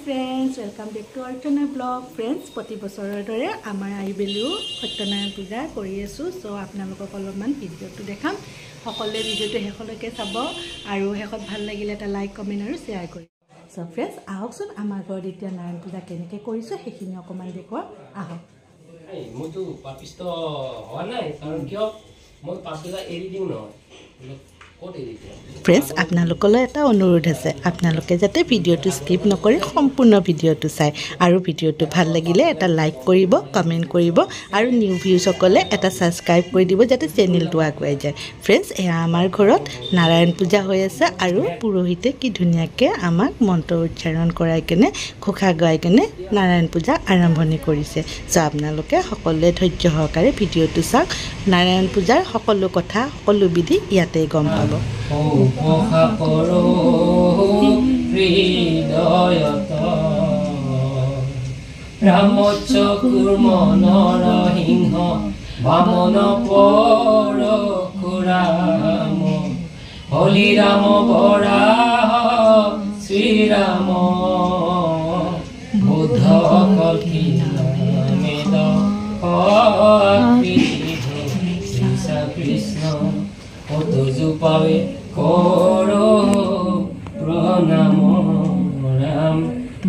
friends, welcome back to Archana Blog. Friends, প্ৰতি বছৰৰ দৰে আমাৰ আইবেলিও সত্যনাৰায়ণ পূজা কৰি আছো। সো আপোনালোকক অলপমান ভিডিওটো দেখাম। সকলোৱে ভিডিওটো শেষলৈকে চাব আৰু শেষত ভাল লাগিলে এটা লাইক কমেন্ট আৰু শেয়াৰ কৰিব। সো फ्रेंड्स, আহকচোন আমাৰ ঘৰত এতিয়া নাৰায়ণ পূজা কেনেকৈ কৰিছো সেইখিনি অকমান দেখুৱা আহক। মইতো পাপিষ্ট হোৱা নাই কাৰণ কিয় মই পাছবেলা এৰি দিওঁ নহয়। फ्रेंड्स, আপোনালোকলৈ এটা অনুৰোধ আছে, আপোনালোকে যাতে ভিডিওটো স্কিপ নকৰি সম্পূৰ্ণ ভিডিওটো চাই আৰু ভিডিওটো ভাল লাগিলে এটা লাইক কৰিব, কমেন্ট কৰিব আৰু নিউ ভিউসকলে এটা সাবস্ক্ৰাইব কৰি দিব যাতে চেনেলটো আগুৱাই যায়। फ्रेंड्स, এয়া আমাৰ ঘৰত নাৰায়ণ পূজা হৈ আছে আৰু পুৰোহিতে কি ধুনীয়াকৈ আমাক মন্ত্ৰ উচ্চাৰণ কৰাই কেনে ঘোষা গাই কেনে নাৰায়ণ পূজা আৰম্ভণি কৰিছে। সো আপোনালোকে সকলোৱে ধৈৰ্য সহকাৰে ভিডিওটো চাওক। নাৰায়ণ পূজাৰ সকলো কথা, সকলো বিধি ইয়াতে গম পাব। ৰামচকুৰ মনৰ সিংহ বামন পৰশুৰাম হলিৰাম বৰাহ শ্ৰীৰাম বুদ্ধ কৃষ্ণ কৃষ্ণ তুজুপাৱে কৰো প্ৰণাম ৰাম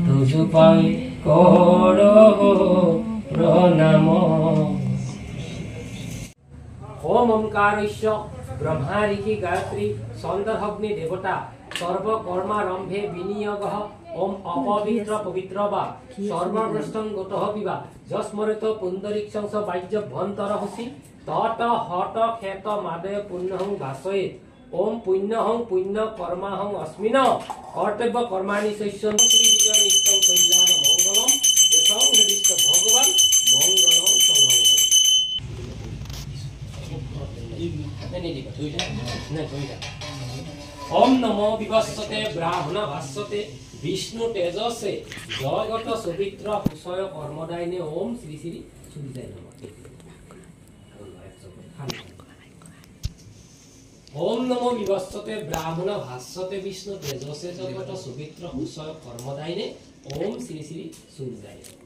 তুজুপাৱে কৰো প্ৰণাম। ওম ওমকাৰস্য ব্ৰহ্মা ঋষি গায়ত্ৰী চন্দ্ৰগ্নি দেৱতা সৰ্বকৰ্মাৰম্ভে বিনিয়োগঃ ওম অপবিত্ৰ পবিত্ৰ বা সৰ্বভ্ৰষ্টং গতঃ বিবা যস্মৰিত পুণ্ডৰীক্ষং চ বাহ্যভ্যন্তৰহসি তত হত ক্ষেত মাদয় পুণ্যহং ভাসয়ে ওম পুণ্যহং পুণ্য কৰ্মাহং অস্মিন কৰ্তব্য কৰ্মাণি শস্যং শ্ৰী বিজয় নিত্যং কল্যাণ মংগলম এসং নিদিষ্ট ভগবান মংগলম সংহং। ওম নমো বিভস্বতে ব্রাহ্মণ ভাস্বতে বিষ্ণু তেজসে জগত সুবিত্র সুষয় কর্মদায়িনে ওম শ্রী শ্রী সূর্যায় নমঃ। ওম নমো বিভস্বতে ব্রাহ্মণ ভাস্বতে বিষ্ণু তেজসে জগত সুবিত্র সুষয় কর্মদায়িনে ওম শ্রী শ্রী সূর্যায় নমঃ।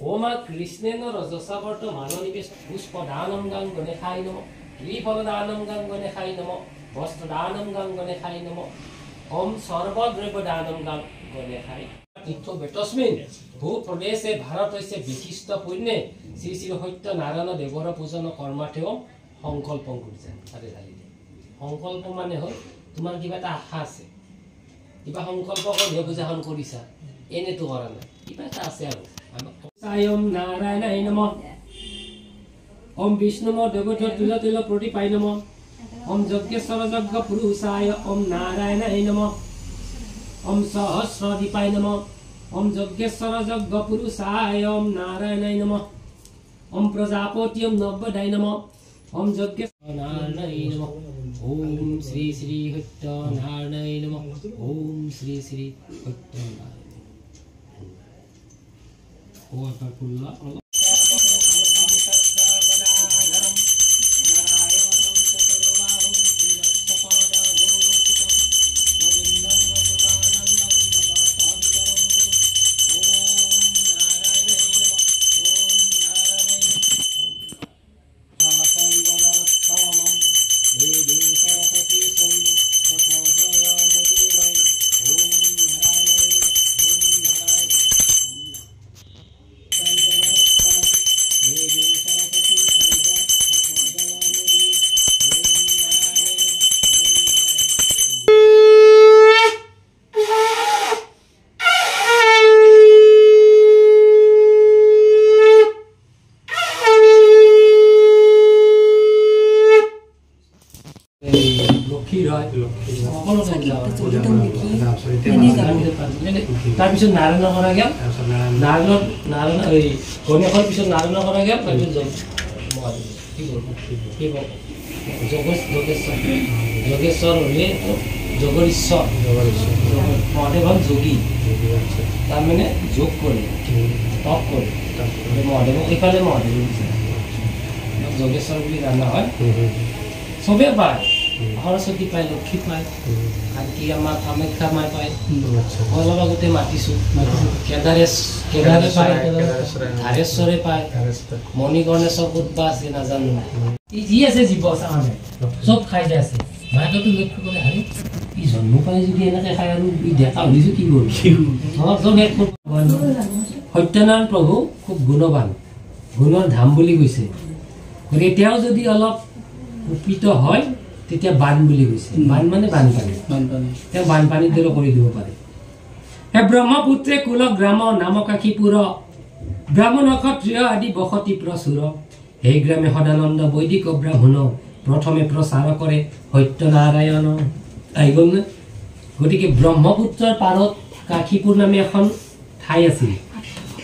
ওম কৃষ্ণেন রজসাবর্ত মাননিবেশ পুষ্পদানম গাঙ্গনেখায় নমঃ ত্রিফলদানম গাঙ্গনেখায় নমঃ বস্ত্রদানম গাঙ্গনেখায় নমঃ ওম সর্বদ্রব্যদানম গাঙ্গনেখায় তীর্থবেতস্মিন ভূপ্রদেশে ভারত হৈছে বিশিষ্ট পুণ্যে শ্রী শ্রী সত্যনারায়ণ দেৱৰ পূজন কৰ্মাৰ্থে সংকল্প কৰিছে। তাতে ঢালি দিয়ে সংকল্প মানে হ'ল তোমাৰ কিবা এটা আশা আছে, কিবা সংকল্প কৰি পূজাখন কৰিছা, এনেতো কৰা নাই, কিবা এটা আছে আৰু। ওম নাৰায়ণায় নমঃ ওম বিষ্ণুম দেৱত তুল তুল প্ৰতিপায় নমঃ ওম যজ্ঞেশ্বৰ যজ্ঞ পুৰুষায় ওম নাৰায়ণায় নমঃ ওম সহস্ৰদীপায় নমঃ ওম যজ্ঞেশ্বৰ যজ্ঞ পুৰুষায় ওম নাৰায়ণায় নমঃ ওম প্ৰজাপতি ওম নৱদায় নমঃ ওম যজ্ঞেশ্বৰ নাৰায়ণায় নমঃ ওম শ্ৰী শ্ৰী সত্যনাৰায়ণায় নমঃ ওম শ্ৰী শ্ৰী সত্যনাৰায়ণ। তাৰপিছত নাৰায়ণ কৰা গেল, নাৰায়ণ এই গণেশৰ পিছত নাৰায়ণ কৰা গেল, তাৰপিছত যোগেশ্বৰ হ'লে যোগেশ্বৰ মহাদেৱ হ'ল যোগী, তাৰমানে যোগ কৰে তপ কৰে মহাদেৱক এইফালে মহাদেৱ যোগেশ্বৰ বুলি জানা হয়, চবে পায় সৰস্বতী পায়, লক্ষী পায়, আনকি আমাৰ কামাখ্যা মাই পায়। অলপ আগতে মাতিছোঁ, কেদাৰে পায়, ধাৰেশ্বৰে পায়, মণিকৰ্ণেশ্বৰ ক'ত বা আছে নাজানো। যি আছে জীৱ চাহানে চব খাই যে আছে। মাকেতো লক্ষ্য কৰে, আৰে ই জন্ম পাই যদি এনেকৈ খাই আৰু ই ডেকা শুনিছোঁ কি কৰোঁ। সত্যনাৰায়ণ প্ৰভু খুব গুণৱান, গুণৰ ধাম বুলি কৈছে। গতিকে তেওঁ যদি অলপ উপীত হয় তেতিয়া বান বুলি কৈছে। বান মানে বানপানী, তেওঁ বানপানীৰ দৰে কৰি দিব পাৰে। হে ব্ৰহ্মপুত্ৰে কুল গ্ৰাম নামকাশীপুৰ, ব্ৰাহ্মণ ক্ষত্ৰিয় আদি বসতি প্ৰচুৰ। সেই গ্ৰামে সদানন্দ বৈদিক ব্ৰাহ্মণ, প্ৰথমে প্ৰচাৰ কৰে সত্যনাৰায়ণ। আহি গ'ল নে? গতিকে ব্ৰহ্মপুত্ৰৰ পাৰত কাশীপুৰ নামে এখন ঠাই আছিল।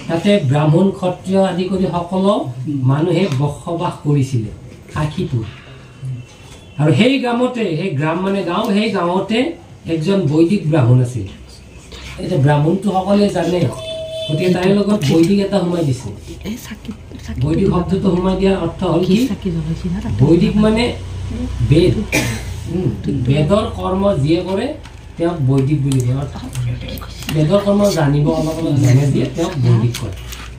তাতে ব্ৰাহ্মণ ক্ষত্ৰিয় আদি কৰি সকলো মানুহে বসবাস কৰিছিলে, কাশীপুৰ। আৰু সেই গ্ৰামতে, সেই গ্ৰাম মানে গাঁও, সেই গাঁৱতে একজন বৈদিক ব্ৰাহ্মণ আছিল। এতিয়া ব্ৰাহ্মণটো সকলোৱে জানে, গতিকে তাইৰ লগত বৈদিক এটা সোমাই দিছে। বৈদিক শব্দটো সোমাই দিয়াৰ অৰ্থ হ'ল কি? বৈদিক মানে বেদ, বেদৰ কৰ্ম যিয়ে কৰে তেওঁক বৈদিক বুলি কয়। অৰ্থাৎ বেদৰ কৰ্ম জানিব, অলপ অলপ জানে দিয়ে তেওঁক বৈদিক কয়।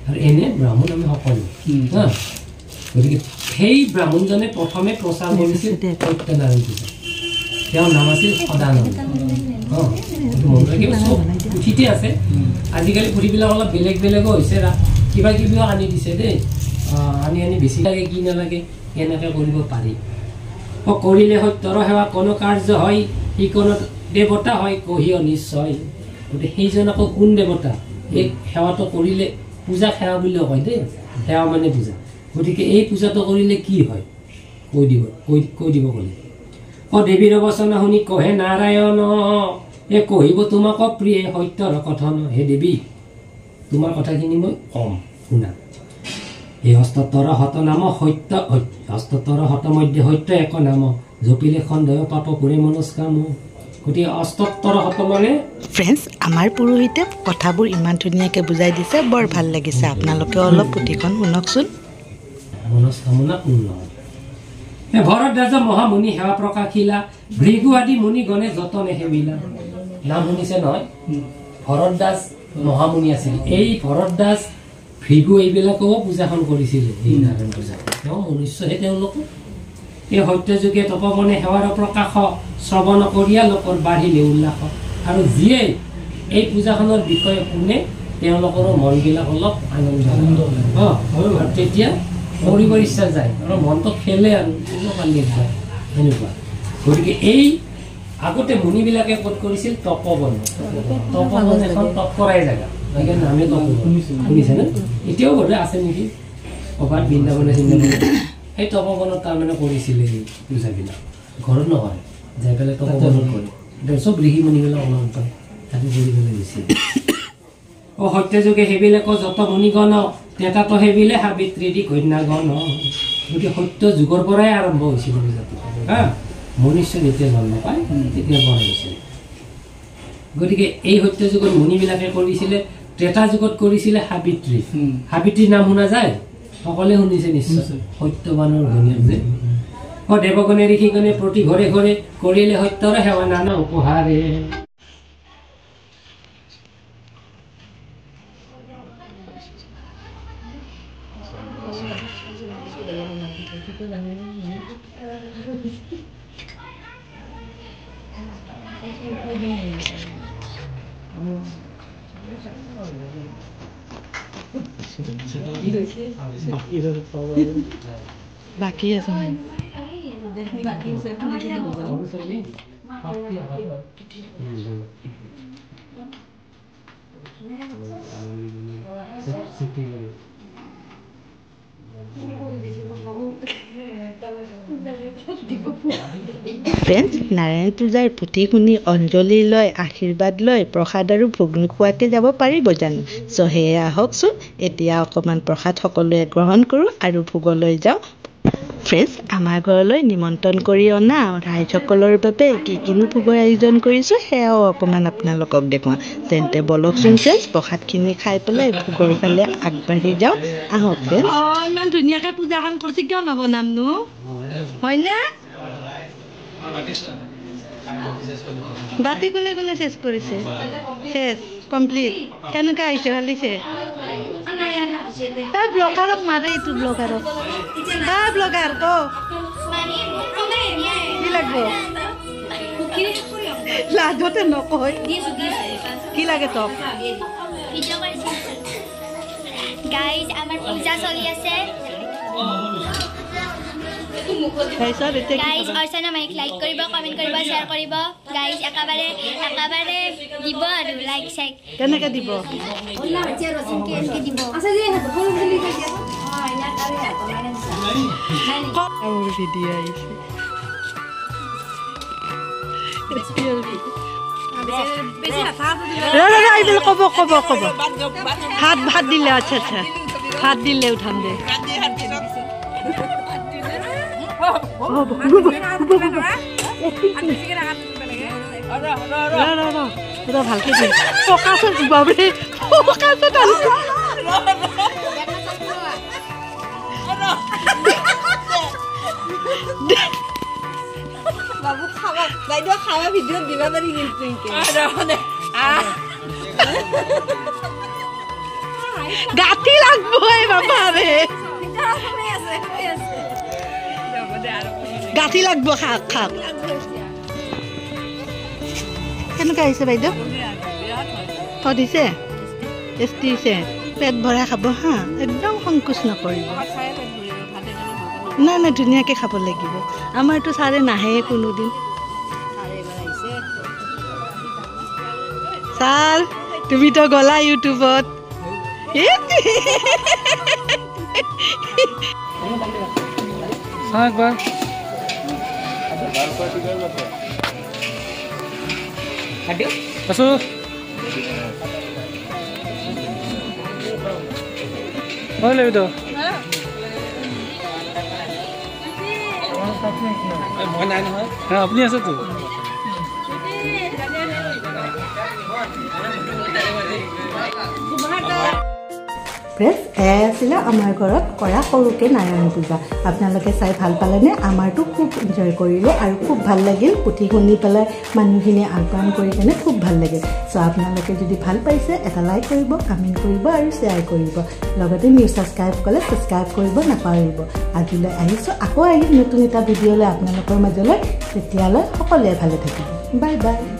আৰু এনে ব্ৰাহ্মণ আমি সকলো হা। গতিকে সেই ব্ৰাহ্মণজনে প্ৰথমে প্ৰচাৰ কৰিছিল সত্যনাৰায়ণ পূজা। তেওঁৰ নাম আছিল সদানন্দ। মনত ৰাখিব, চব পুথিতে আছে। আজিকালি পুথিবিলাক অলপ বেলেগ বেলেগো হৈছে, কিবা কিবিও আনি দিছে দেই। আনি বেছি লাগে কি নালাগে এনেকৈ কৰিব পাৰি। কৰিলে সত্যৰ সেৱা কোনো কাৰ্য হয়, সি কোনো দেৱতা হয় কহিও নিশ্চয়। গতিকে সেইজন আকৌ কোন দেৱতা? এই সেৱাটো কৰিলে, পূজা সেৱা বুলিও কয় দেই, সেৱা মানে পূজা। গতিকে এই পূজাটো কৰিলে কি হয় কৈ দিব ক'লে। দেৱীৰ বচনা শুনি কহে নাৰায়ণ, এ কহিব তোমাক প্ৰিয়ে সত্যৰ কথন। হে দেৱী, তোমাৰ কথাখিনি মই কম, শুনা। এই হস্ততৰ হত নাম সত্য, হস্ততৰ হত মধ্যে সত্য এক নাম, জপিলে খণ্ডয় পাপ পুৰে মনস্কাম। গতিকে অস্তত্তৰ হত মানে ফ্ৰেণ্ডছ, আমাৰ পুৰোহিতে কথাবোৰ ইমান ধুনীয়াকৈ বুজাই দিছে, বৰ ভাল লাগিছে। আপোনালোকে অলপ পুথিখন শুনকচোন। মনস্কামনা পূৰ্ণ হয়। ভৰদ্বাজ মহামুনি সেৱা প্ৰকাশিলা, ভৃগু আদি মুনি গণে যতনে সেবিলা। নাম শুনিছে নহয়? ভৰদ্বাজ মহামুনি আছিল। এই ভৰদ্বাজ, ভৃগু এইবিলাকেও পূজাখন কৰিছিলে, এই নাৰায়ণ পূজা। তেওঁ মনুষ্যহে তেওঁলোকো। এই সত্যযুগে তপবনে সেৱাৰ প্ৰকাশ, শ্ৰৱণ কৰিয়া লোকৰ বাঢ়িলে উল্লাস। আৰু যিয়ে এই পূজাখনৰ বিষয়ে শুনে তেওঁলোকৰো মনবিলাক অলপ আনন্দ আৰু তেতিয়া কৰিব ইচ্ছা যায়, আৰু মনটো খেলে আৰু এনেকুৱা। গতিকে এই আগতে মুনিবিলাকে ক'ত কৰিছিল? তপবন। তপবন এখন তপ কৰাই জেগা, সেইকাৰণে নামে তপবন। শুনিছেনে? এতিয়াও বোধহয় আছে নেকি ক'ৰবাত বৃন্দাবনে চিন্দাবনে। সেই তপবনত তাৰমানে কৰিছিলে এই পূজাবিলাক। ঘৰত নহয়, যাই পেলাই তপবনত কৰে। চব ঋষি মুনিবিলাক অলপ তাতে কৰিবলৈ গৈছিল। সত্যযুগে সেইবিলাকো যত মুনিগণ, তেতাতো সেইবিলে সাবিত্ৰী দি কন্যাগণ। গতিকে সত্য যুগৰ পৰাই আৰম্ভ হৈছিল পূজাটো হা। মনুষ্য যেতিয়া জন্ম পায় তেতিয়াৰ পৰা হৈছিল। গতিকে এই সত্য যুগত মুনিবিলাকে কৰিছিলে। ত্ৰেতা যুগত কৰিছিলে সাবিত্ৰী। সাবিত্ৰীৰ নাম শুনা যায়, সকলোৱে শুনিছে নিশ্চয়, সত্যবানৰ ঘনীয়েক যে। দেৱগণে ঋষিগণে প্ৰতি ঘৰে ঘৰে কৰিলে সত্যৰ সেৱা নানা উপহাৰে। বাকী আছে ফ্ৰেণ্ডছ, নাৰায়ণ পূজাৰ পুথি শুনি অঞ্জলি লৈ, আশীৰ্বাদ লৈ, প্ৰসাদ আৰু ভোগ নোখোৱাকৈ যাব পাৰিব জানো? সেয়ে আহকচোন, এতিয়া অকণমান প্ৰসাদ সকলোৱে গ্ৰহণ কৰোঁ আৰু ভোগলৈ যাওঁ। ফ্ৰেণ্ডছ, আমাৰ ঘৰলৈ নিমন্ত্ৰণ কৰি অনা ৰাইজসকলৰ বাবে কিনো ভোগৰ আয়োজন কৰিছোঁ সেয়াও অকণমান আপোনালোকক দেখুৱাওঁ। তেন্তে বলকচোন ফ্ৰেণ্ডছ, প্ৰসাদখিনি খাই পেলাই ভোগৰ ফালে আগবাঢ়ি যাওঁ। আহক ফ্ৰেণ্ডছ। ইমান ধুনীয়াকৈ পূজাখন কৰিছে, কিয় নবনামনো? হয়নে? বাতি গলে গলে শেষ করেছে শেষ কমপ্লিট কেনেকা আহিছে ভাল দিছে ব্লগারক মারে এইটো ব্লগারক ব্লগার ক কি লাগবো লাজতে নকয় কি লাগে তোক গাইজ আমাৰ পূজা চলি আছে গাইজ অৰ্চনা মাইক লাইক কৰিব কমেণ্ট কৰিব শ্বেয়াৰ কৰিব গাইজ একেবাৰে দিব আৰু লাইক চাইক কেনেকে দিব ভিডিঅ আহিছে কব কব কব হাত দিলে আচ্ছা আচ্ছা হাত দিলে উঠাম দে পুরা ভালকে দিন ফকাসত বাবরে ফকাসত বাবু খাওয়া বাইদেউ খাওয়া ভিডিও দিবা পারি কিন্তু গাতি লাগবো বাবা রে গাতি লাগবো খাক খাক কেনেকুৱা আহিছে বাইদেউ দিছে টেষ্টি হৈছে পেট ভৰাই খাব হা একদম সংকোচ নকৰিব নাই নাই ধুনীয়াকৈ খাব লাগিব আমাৰতো ছাৰে নাহে কোনোদিন ছাৰ তুমিতো গ'লা ইউটিউবত আপনি আছে তো ফ্ৰেছ আছিলে আমাৰ ঘৰত কৰা সৰুকৈ নাৰায়ণ পূজা আপোনালোকে চাই ভাল পালেনে আমাৰতো খুব এনজয় কৰিলোঁ আৰু খুব ভাল লাগিল পুথি শুনি পেলাই মানুহখিনি আহ্বান কৰি কেনে খুব ভাল লাগিল চ' আপোনালোকে যদি ভাল পাইছে এটা লাইক কৰিব কমেণ্ট কৰিব আৰু শ্বেয়াৰ কৰিব লগতে নিউ ছাবস্ক্ৰাইব কৰিলে ছাবস্ক্ৰাইব কৰিব নাপাহৰিব আজিলৈ আহিছোঁ আকৌ আহিম নতুন এটা ভিডিঅ'লৈ আপোনালোকৰ মাজলৈ তেতিয়ালৈ সকলোৱে ভালে থাকিব বাই বাই